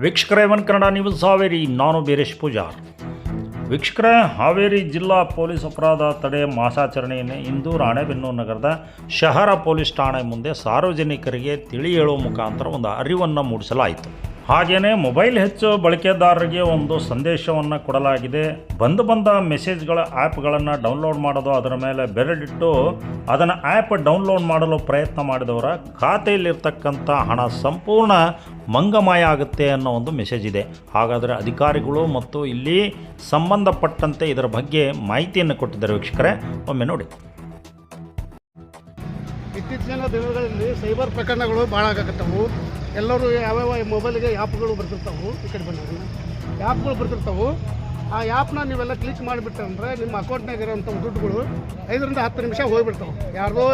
ವೀಕ್ಷಕರೇ one Kannada news Haveri, ನಾನು ಬೀರೇಶ್ ಪೂಜಾರ್. ವೀಕ್ಷಕರೇ, ಹಾವೇರಿ ಜಿಲ್ಲಾ ಪೊಲೀಸ್ ಅಪರಾಧ ತಡೆ ಮಾಸಾಚರಣೆಯನ್ನು ಇಂದು ರಾಣೆಬೆನ್ನೂರು ನಗರದ ಶಹರ ಪೊಲೀಸ್ ಠಾಣೆ ಮುಂದೆ ಸಾರ್ವಜನಿಕರಿಗೆ ತಿಳಿ ಹೇಳುವ ಮುಖಾಂತರ ಒಂದು ಅರಿವನ್ನು ಮೂಡಿಸಲಾಯಿತು. ಹಾಗೆಯೇ ಮೊಬೈಲ್ ಹೆಚ್ಚು ಬಳಕೆದಾರರಿಗೆ ಒಂದು ಸಂದೇಶವನ್ನು ಕೊಡಲಾಗಿದೆ. ಬಂದ ಮೆಸೇಜ್ಗಳ ಆ್ಯಪ್ಗಳನ್ನು ಡೌನ್ಲೋಡ್ ಮಾಡೋದು, ಅದರ ಮೇಲೆ ಬೆರಳಿಟ್ಟು ಅದನ್ನು ಆ್ಯಪ್ ಡೌನ್ಲೋಡ್ ಮಾಡಲು ಪ್ರಯತ್ನ ಮಾಡಿದವರ ಖಾತೆಯಲ್ಲಿರ್ತಕ್ಕಂಥ ಹಣ ಸಂಪೂರ್ಣ ಮಂಗಮಾಯ ಆಗುತ್ತೆ ಅನ್ನೋ ಒಂದು ಮೆಸೇಜ್ ಇದೆ. ಹಾಗಾದರೆ ಅಧಿಕಾರಿಗಳು ಮತ್ತು ಇಲ್ಲಿ ಸಂಬಂಧಪಟ್ಟಂತೆ ಇದರ ಬಗ್ಗೆ ಮಾಹಿತಿಯನ್ನು ಕೊಟ್ಟಿದ್ದಾರೆ. ವೀಕ್ಷಕರೇ, ಒಮ್ಮೆ ನೋಡಿ. ಇತ್ತೀಚಿನ ದಿನಗಳಲ್ಲಿ ಸೈಬರ್ ಪ್ರಕರಣಗಳು ಭಾಳ ಆಗಕತ್ತವು. ಎಲ್ಲರೂ ಯಾವ್ಯಾವ ಮೊಬೈಲಿಗೆ ಆ್ಯಪ್ಗಳು ಬರ್ತಿರ್ತಾವೆ, ಈ ಕಡೆ ಬಂದಾಗ ಆ್ಯಪ್ಗಳು ಬರ್ತಿರ್ತಾವೆ. ಆ ಆ್ಯಪ್ನ ನೀವೆಲ್ಲ ಕ್ಲಿಕ್ ಮಾಡಿಬಿಟ್ಟಂದ್ರೆ ನಿಮ್ಮ ಅಕೌಂಟ್ನಾಗ ಇರೋಂಥ ದುಡ್ಡುಗಳು 5 ರಿಂದ 10 ನಿಮಿಷ ಹೋಗಿಬಿಡ್ತಾವೆ. ಯಾರ್ದೋ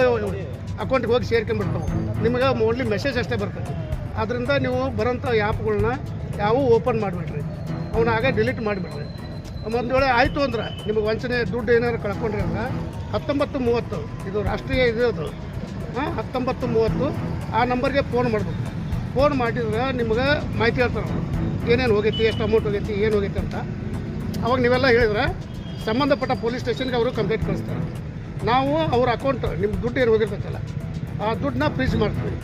ಅಕೌಂಟಿಗೆ ಹೋಗಿ ಸೇರ್ಕೊಂಡ್ಬಿಡ್ತಾವೆ. ನಿಮಗೆ ಓನ್ಲಿ ಮೆಸೇಜ್ ಅಷ್ಟೇ ಬರ್ತದೆ. ಆದ್ದರಿಂದ ನೀವು ಬರೋಂಥ ಆ್ಯಪ್ಗಳನ್ನ ಯಾವೂ ಓಪನ್ ಮಾಡಿಬಿಡ್ರಿ, ಅವನ್ನ ಆಗ ಡಿಲೀಟ್ ಮಾಡಿಬಿಡ್ರಿ. ಒಂದು ವೇಳೆ ಆಯಿತು ಅಂದ್ರೆ ನಿಮಗೆ ವಂಚನೆ ದುಡ್ಡು ಏನಾದ್ರು ಕಳ್ಕೊಂಡ್ರಿ ಅಂದ್ರೆ 1930 ಇದು ರಾಷ್ಟ್ರೀಯ ಇದು 1930 ಆ ನಂಬರ್ಗೆ ಫೋನ್ ಮಾಡಬೇಕು. ಫೋನ್ ಮಾಡಿದ್ರೆ ನಿಮ್ಗೆ ಮಾಹಿತಿ ಹೇಳ್ತಾರೆ, ಏನೇನು ಹೋಗೈತಿ, ಎಷ್ಟು ಅಮೌಂಟ್ ಹೋಗೈತಿ, ಏನು ಹೋಗೈತಿ ಅಂತ. ಅವಾಗ ನೀವೆಲ್ಲ ಹೇಳಿದ್ರೆ ಸಂಬಂಧಪಟ್ಟ ಪೊಲೀಸ್ ಸ್ಟೇಷನ್ಗೆ ಅವರು ಕಂಪ್ಲೇಂಟ್ ಕಳಿಸ್ತಾರೆ. ನಾವು ಅವ್ರ ಅಕೌಂಟ್ ನಿಮ್ಮ ದುಡ್ಡು ಏನು ಹೋಗಿರ್ತೈತಲ್ಲ ಆ ದುಡ್ಡನ್ನ ಫ್ರೀಜ್ ಮಾಡ್ತೀವಿ.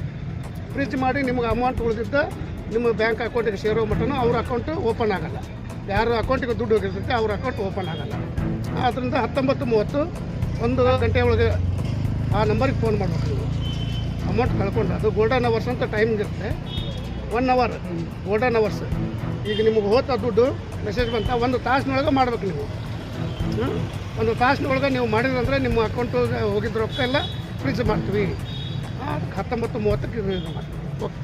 ಫ್ರೀಜ್ ಮಾಡಿ ನಿಮ್ಗೆ ಅಮೌಂಟ್ ಉಳಿದಿದ್ದ ನಿಮ್ಮ ಬ್ಯಾಂಕ್ ಅಕೌಂಟಿಗೆ ಸೇರೋ ಮಟ್ಟನೂ ಅವ್ರ ಅಕೌಂಟು ಓಪನ್ ಆಗೋಲ್ಲ. ಯಾರ ಅಕೌಂಟಿಗೆ ದುಡ್ಡು ಹೋಗಿರ್ತೈತೆ ಅವ್ರ ಅಕೌಂಟ್ ಓಪನ್ ಆಗೋಲ್ಲ. ಆದ್ದರಿಂದ 19:30 1 ಗಂಟೆ ಒಳಗೆ ಆ ನಂಬರಿಗೆ ಫೋನ್ ಮಾಡಬೇಕು. ನೀವು ಅಮೌಂಟ್ ಕಳ್ಕೊಂಡ್ರೆ ಅದು ಗೋಲ್ಡನ್ ಅವರ್ಸ್ ಅಂತ ಟೈಮಿಂಗ್ ಇರುತ್ತೆ. 1 ಅವರ್ ಗೋಲ್ಡನ್ ಅವರ್ಸ್. ಈಗ ನಿಮಗೆ ಹೋದ ದುಡ್ಡು ಮೆಸೇಜ್ ಬಂತ 1 ತಾಸಿನೊಳಗೆ ಮಾಡ್ಬೇಕು. ನೀವು 1 ತಾಸಿನೊಳಗೆ ನೀವು ಮಾಡಿದ್ರಂದರೆ ನಿಮ್ಮ ಅಕೌಂಟು ಹೋಗಿದ್ದ ರೊಕ್ಕ ಎಲ್ಲ ಫ್ರೀಜ್ ಮಾಡ್ತೀವಿ. 19:30ಕ್ಕೆ ಇದು ಮಾಡ್ತೀವಿ. ಓಕೆ.